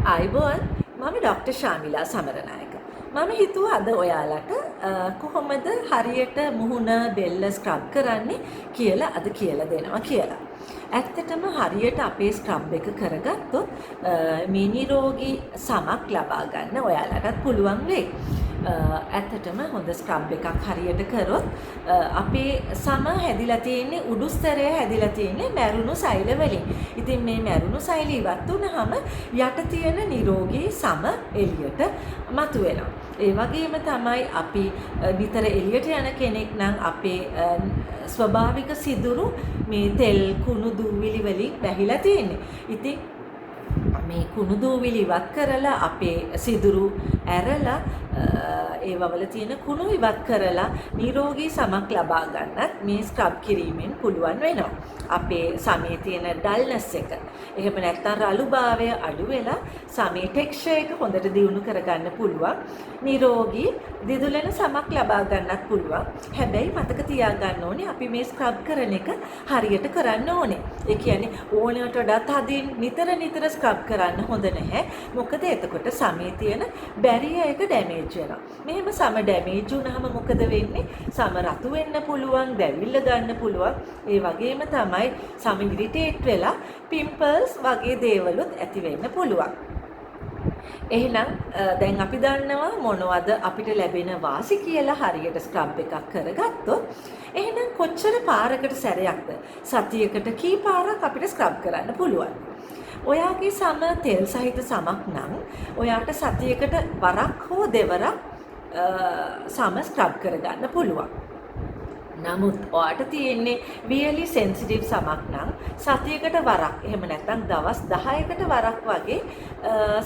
ආයිබෝන් මම ඩොක්ටර් ශාමිලා සමරනායක. මම හිතුවා අද ඔයාලට කොහොමද හරියට මුහුණ බෙල්ල ස්ක්‍රබ් කරන්නේ කියලා අද කියලා දෙනවා කියලා. ඇත්තටම හරියට අපේ ස්ක්‍රබ් එක කරගත්තොත් මේ නිරෝගී සමක් ලබා ගන්න ඔයාලටත් පුළුවන් වෙයි. ඇත්තටම හොඳ ස්ක්‍රබ් එකක් හරියට කරොත් අපේ සම හැදිලා තියෙන්නේ උඩුස්තරය හැදිලා තියෙන්නේ මැරුණු සෛල වලින්. ඉතින් මේ මැරුණු සෛල ඉවත් වුණාම යට තියෙන නිරෝගී සම එළියට මතුවෙනවා. ඒ වගේම තමයි අපි විතර එළියට යන කෙනෙක් නම් අපේ ස්වභාවික සිදුරු මේ තෙල් කුණු දූවිලි වලින් වැහිලා තියෙන්නේ. ඉතින් මේ කුණු දූවිලි ඉවත් කරලා අපේ සිදුරු ඇරලා ඒවවල තියෙන කුණු ඉවත් කරලා නිරෝගී සමක් ලබා ගන්නත් මේ ස්ක්‍රබ් කිරීමෙන් පුළුවන් වෙනවා. අපේ සමේ තියෙන ඩල්නස් එක එහෙම නැත්නම් රළුභාවය අඩු වෙලා සමේ ටෙක්ස්චර් එක හොඳට දියුණු කරගන්න පුළුවන්. නිරෝගී දිදුලන සමක් ලබා ගන්නත් පුළුවන්. හැබැයි මතක තියාගන්න ඕනේ අපි මේ ස්ක්‍රබ් කරන එක හරියට කරන්න ඕනේ. ඒ කියන්නේ ඕනෑමට වඩා තදින් නිතර ස්ක්‍රබ් කරන්න හොඳ නැහැ. මොකද එතකොට සමේ තියෙන බැරියර් එක ඩැමේජ් වෙනවා. මෙහෙම සම ඩැමේජ් වුණාම මොකද වෙන්නේ? සම රතු වෙන්න පුළුවන්, දැවිල්ල ගන්න පුළුවන්. ඒ වගේම තමයි සම ඉරිටේට් වෙලා පිම්පල්ස් වගේ දේවලුත් ඇති වෙන්න පුළුවන්. එහෙනම් දැන් අපි දන්නවා මොනවද අපිට ලැබෙන වාසි කියලා හරියට ස්ක්‍රබ් එකක් කරගත්තොත් එහෙනම් කොච්චර පාරකට සැරයක්ද සතියකට කී පාරක් අපිට ස්ක්‍රබ් කරන්න පුළුවන්. ඔයාගේ සම තෙල් සහිත සමක් නම් ඔයාට සතියකට වරක් හෝ දෙවරක් සම ස්ක්‍රබ් කරගන්න පුළුවන්. නමුත් ඔයාට තියෙන්නේ really sensitive සමක් නම් සතියකට වරක් එහෙම නැත්නම් දවස් 10කට වරක් වගේ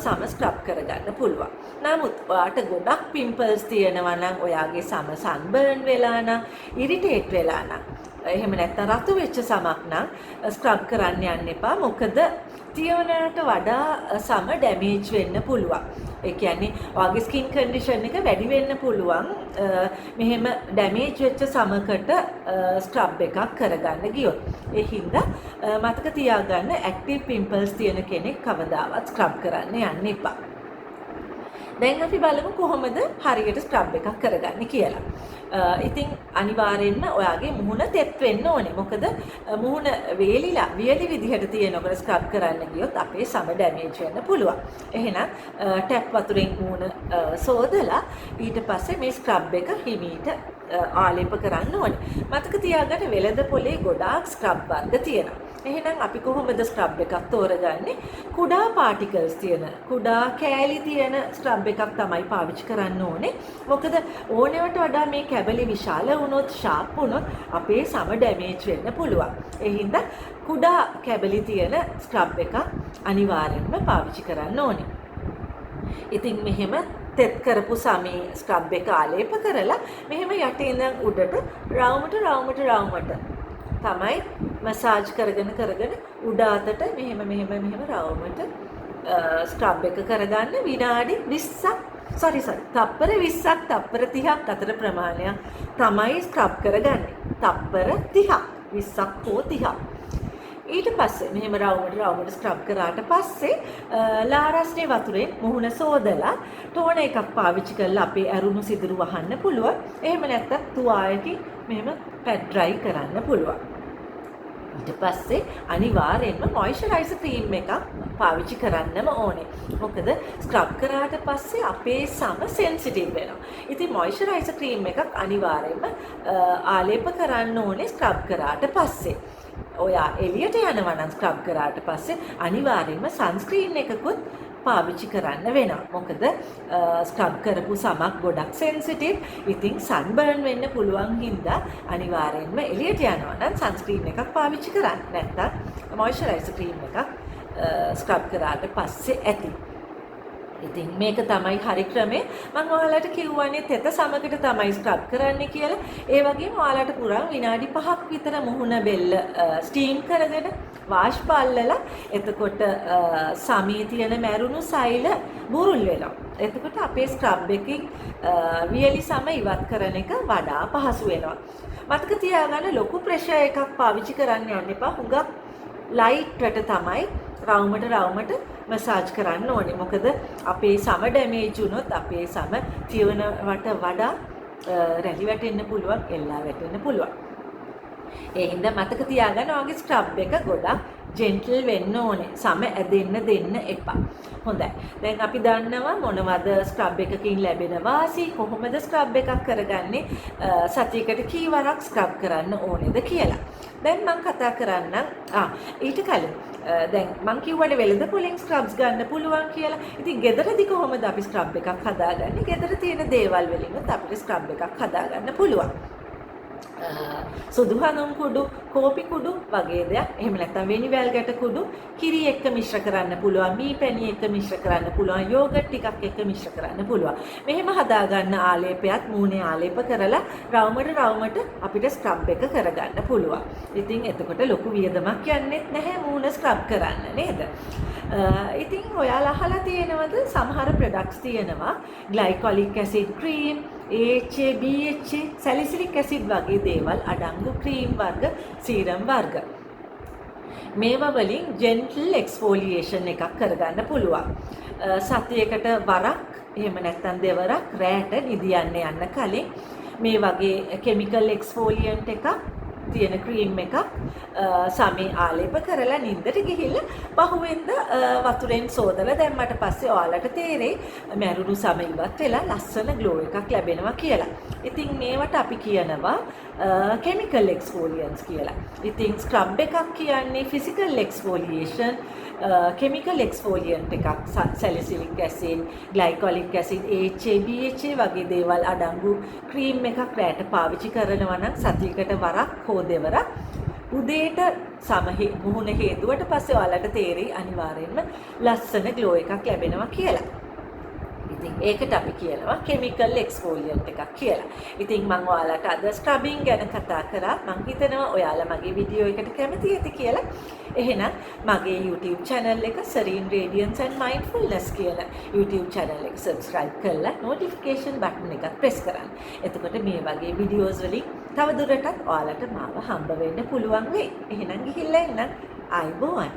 සම ස්ක්‍රබ් කරගන්න පුළුවන්. නමුත් ඔයාට ගොඩක් පිම්පල්ස් තියෙනවා නම් ඔයාගේ සම සන්බර්න් වෙලා නම් ඉරිටේට් වෙලා නම් එහෙම නැත්නම් රතු වෙච්ච සමක් නම් ස්ක්‍රබ් කරන්න යන්න එපා. මොකද තියනට වඩා සම ඩැමේජ් වෙන්න පුළුවන්. ඒ කියන්නේ ඔයාගේ ස්කින් කන්ඩිෂන් එක වැඩි වෙන්න පුළුවන්. මෙහෙම ඩැමේජ් වෙච්ච සමකට ස්ක්‍රබ් එකක් කරගන්න ගියොත්. ඒ හින්දා මතක තියාගන්න ඇක්ටිව් පිම්පල්ස් තියෙන කෙනෙක් කවදාවත් ස්ක්‍රබ් කරන්න යන්න එපා. දැන් අපි බලමු කොහොමද හරියට ස්ක්‍රබ් එකක් කරගන්නේ කියලා. ඉතින් අනිවාර්යෙන්ම ඔයාගේ මුහුණ තෙත් වෙන්න ඕනේ. මොකද මුහුණ වේලිලා වියලි විදිහට තියෙනකොට ස්ක්‍රබ් කරන්න ගියොත් අපේ සම ඩැමේජ් වෙන්න පුළුවන්. එහෙනම් ටැප් වතුරෙන් මුහුණ සෝදලා ඊට පස්සේ මේ ස්ක්‍රබ් එක හිමීට ආලේප කරන්න ඕනේ. මතක තියාගන්න වෙළඳ පොලේ ගොඩාක් ස්ක්‍රබ් වර්ග තියෙනවා. එහෙනම් අපි කොහොමද ස්ක්‍රබ් එකක් තෝරගන්නේ? කුඩා පාටිකල්ස් තියෙන, කුඩා කෑලි තියෙන ස්ක්‍රබ් එකක් තමයි පාවිච්චි කරන්න ඕනේ. මොකද ඕනෑමට වඩා මේ කැබලි විශාල වුණොත්, ෂාප් වුණොත් අපේ සම ඩැමේජ් වෙන්න පුළුවන්. ඒ හින්දා කුඩා කැබලි තියෙන ස්ක්‍රබ් එකක් අනිවාර්යෙන්ම පාවිච්චි කරන්න ඕනේ. ඉතින් මෙහෙම තෙත් කරපු සමේ ස්ක්‍රබ් එක ආලේප කරලා මෙහෙම යටින් ඉඳන් උඩට රවුමට තමයි මසාජ් කරගෙන උඩ අතට මෙහෙම රවුමට ස්ක්‍රබ් එක කරගන්න විනාඩි 20ක් තප්පර 20ක් තප්පර 30ක් අතර ප්‍රමාණයක් තමයි ස්ක්‍රබ් කරගන්නේ. තප්පර 30ක් 20ක් හෝ 30ක්. ඊට පස්සේ මෙහෙම රවුමට ස්ක්‍රබ් කරාට පස්සේ ලාරස්නේ වතුරෙන් මුහුණ සෝදලා ටෝනර් එකක් පාවිච්චි කරලා අපේ ඇරුණු සිදුරු වහන්න පුළුවන්. එහෙම නැත්නම් තුවාලයකින් මෙහෙම පැඩ් ඩ්‍රයි කරන්න පුළුවන්. ඊට පස්සේ අනිවාර්යෙන්ම මොයිස්චරයිසර් ක්‍රීම් එකක් පාවිච්චි කරන්නම ඕනේ. මොකද ස්ක්‍රබ් කරාට පස්සේ අපේ සම සෙන්සිටිව් වෙනවා. ඉතින් මොයිස්චරයිසර් ක්‍රීම් එකක් අනිවාර්යෙන්ම ආලේප කරන්න ඕනේ ස්ක්‍රබ් කරාට පස්සේ. ඔයා එළියට යනවා නම් ස්ක්‍රබ් කරාට පස්සේ අනිවාර්යෙන්ම සන්ස්ක්‍රීන් එකකුත් පාවිච්චි කරන්න වෙනවා. මොකද ස්ක්‍රබ් කරපු සමක් ගොඩක් සෙන්සිටිව්. ඉතින් සන්බර්න් වෙන්න පුළුවන් හින්දා අනිවාර්යෙන්ම එළියට යනවා නම් සන්ස්ක්‍රීන් එකක් පාවිච්චි කරන්න. නැත්නම් මොයිස්චරයිසර් ක්‍රීම් එකක් ස්ක්‍රබ් කරාට පස්සේ ඇති. ඉතින් මේක තමයි හරි ක්‍රමය. මම ඔයාලට කිව්වනේ තෙත සමකට තමයි ස්ක්‍රබ් කරන්න කියලා. ඒ වගේම ඔයාලට පුරාම විනාඩි 5ක් විතර මුහුණ බෙල්ල ස්ටීම් කරගෙන වාෂ්ප අල්ලලා එතකොට සමේ තියෙන මැරුණු සෛල බුරුල් වෙනවා. එතකොට අපේ ස්ක්‍රබ් එකකින් වියලි සම ඉවත් කරන එක වඩා පහසු වෙනවා. මතක තියාගන්න ලොකු ප්‍රෙෂර් එකක් පාවිච්චි කරන්න යන්න එපා. හුඟක් ලයිට් වට තමයි රවුමට මසාජ් කරන්න ඕනේ. මොකද අපේ සම ඩැමේජ් වුණොත් අපේ සම තියවනවට වඩා රැලි වැටෙන්න පුළුවන්, එල්ලා වැටෙන්න පුළුවන්. ඒ හින්දා මතක තියාගන්න ඔයගේ ස්ක්‍රබ් එක ගොඩක් ජෙන්ටල් වෙන්න ඕනේ. සම ඇදෙන්න දෙන්න එපා. හොඳයි. දැන් අපි දන්නවා මොනවද ස්ක්‍රබ් එකකින් ලැබෙන වාසි, කොහොමද ස්ක්‍රබ් එකක් කරගන්නේ, සතියකට කී වරක් ස්ක්‍රබ් කරන්න ඕනේද කියලා. දැන් මම කතා කරන්නම් ඊට කලින් දැන් මං කිව්වනේ වෙළඳ පොලෙන් ස්ක්‍රබ්ස් ගන්න පුළුවන් කියලා. ඉතින් ගෙදරදී කොහොමද අපි ස්ක්‍රබ් එකක් හදාගන්නේ? ගෙදර තියෙන දේවල් වලින්වත් අපිට ස්ක්‍රබ් එකක් හදාගන්න පුළුවන්. සුදු හඳුන් කුඩු, කෝපි කුඩු වගේ දෙයක්. එහෙම නැත්නම් වෙනි වැල් ගැට කුඩු කිරි එක්ක මිශ්‍ර කරන්න පුළුවන්, මී පැණි එක්ක මිශ්‍ර කරන්න පුළුවන්, යෝගට් ටිකක් එක්ක මිශ්‍ර කරන්න පුළුවන්. මෙහෙම හදාගන්න ආලේපයත් මූණේ ආලේප කරලා රවුමට අපිට ස්ක්‍රබ් එක කරගන්න පුළුවන්. ඉතින් එතකොට ලොකු වියදමක් යන්නේත් නැහැ මූණ ස්ක්‍රබ් කරන්න නේද? ඉතින් ඔයාලා අහලා තියෙනවද සමහර ප්‍රොඩක්ට්ස් තියෙනවා glycolic acid cream, AHA, BHA, salicylic acid වගේ දේවල් අඩංගු ක්‍රීම් වර්ග, සීරම් වර්ග. මේවා වලින් ජෙන්ටල් එක්ස්ෆෝලියේෂන් එකක් කරගන්න පුළුවන්. සතියකට වරක් එහෙම නැත්නම් දෙවරක් රැට නිදියන්න යන්න කලින් මේ වගේ කෙමිකල් එක්ස්ෆෝලියන්ට් එකක් තියෙන ක්‍රීම් එකක් සමේ ආලේප කරලා නින්දට ගිහිල්ලා පහුවෙන්ද වතුරෙන් සෝදලා දැම්මට පස්සේ ඔයාලට තේරෙයි මැරුණු සම ඉවත් වෙලා ලස්සන ග්ලෝ එකක් ලැබෙනවා කියලා. ඉතින් මේවට අපි කියනවා chemical exfoliants කියලා. ඉතින් ස්ක්‍රබ් එකක් කියන්නේ physical exfoliation, chemical exfoliant එකක් salicylic acid, glycolic acid, AHA, BHA වගේ දේවල් අඩංගු ක්‍රීම් එකක් රැට පාවිච්චි කරනවා නම් සතියකට වරක් හෝ දෙවරක් උදේට මුහුණ හේතුවට පස්සේ ඔයාලට තේරෙයි අනිවාර්යෙන්ම ලස්සන ග්ලෝ එකක් ලැබෙනවා කියලා. ඉතින් ඒකට අපි කියනවා chemical exfoliant එකක් කියලා. ඉතින් මම ඔයාලට අද ස්ක්‍රබින් ගැන කතා කරා. මම හිතනවා ඔයාලා මගේ වීඩියෝ එකට කැමති ඇති කියලා. එහෙනම් මගේ YouTube channel එක Serene Radiance and Mindfulness කියලා YouTube channel එක subscribe කරලා notification button එක press කරන්න. එතකොට මේ වගේ videos වලින් තවදුරටත් ඔයාලට මාව හම්බ වෙන්න පුළුවන් වෙයි. එහෙනම් ගිහිල්ලා එන්න. ආයිබෝවන්.